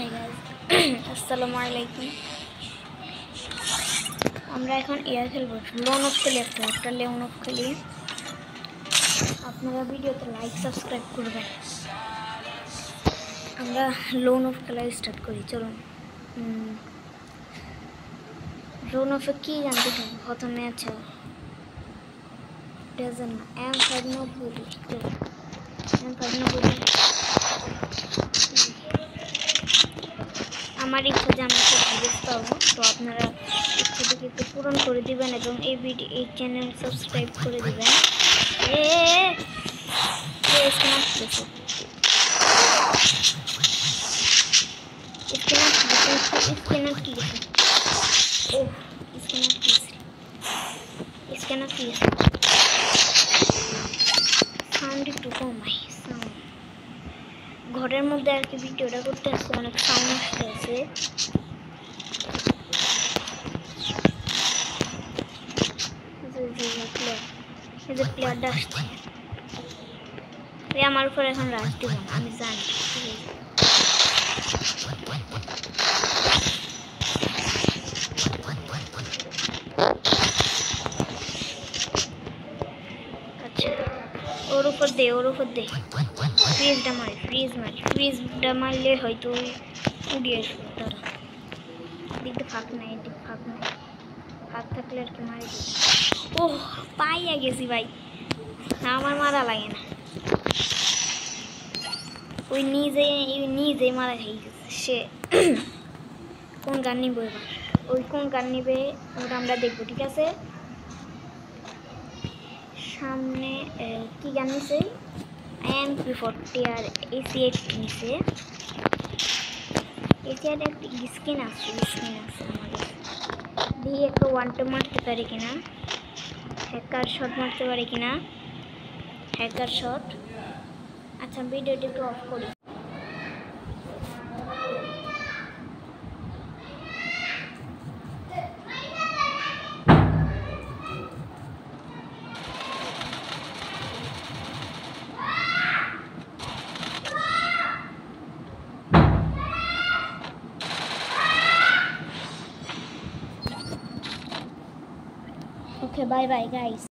Hey guys, Assalamualaikum. আমরা এখন air খেলবো লোন অফ খেলে একটা লোন অফ খেলি আপনারা ভিডিওতে লাইক সাবস্ক্রাইব করবেন আমরা লোন অফ খেলা স্টার্ট করি চলুন লোন অফ কি জানতে হবে প্রথমে আছে ডাজন M5 no body M5 no body আমার ইচ্ছা যে আমরা ভিডিও পাবো তো আপনারা ইচ্ছাটাকে একটু পূরণ করে দিবেন এবং এই চ্যানেল সাবস্ক্রাইব করে দিবেন সাউন্ড একটু কমাই সাউন্ড ঘরের মধ্যে আর কি ভিডিওটা করতে আসছে অনেক সাউন্ড আসতে আছে প্লেয়ারটা আসছে আমার উপর এখন রাশ দিব না আমি জানি আচ্ছা ওর উপর দে ফ্রিজটা মারলে হয়তো উড়িয়ে আসবে তারা দিকটা ফাঁক নাই ফাঁক থাকলে আর কি মারি দিই ওহ পাইয়া গেছি ভাই না আমার মারা লাগে না ওই নিজেই মারা খেয়ে গেছে সে কোন গান নিবে এবার ওই কোন গান নিবে ওটা আমরা দেখবো ঠিক আছে সামনে কি গান নিছে MP40 আর AC8 নিছে AC8 একটা স্কিন আছে আমাদের দিয়ে একটা ওয়ানটা মারতে পারি কিনা হ্যাকার শট মারতে পারি কিনা হ্যাকার শট আচ্ছা ভিডিওটি একটু অফ করি Okay, bye guys.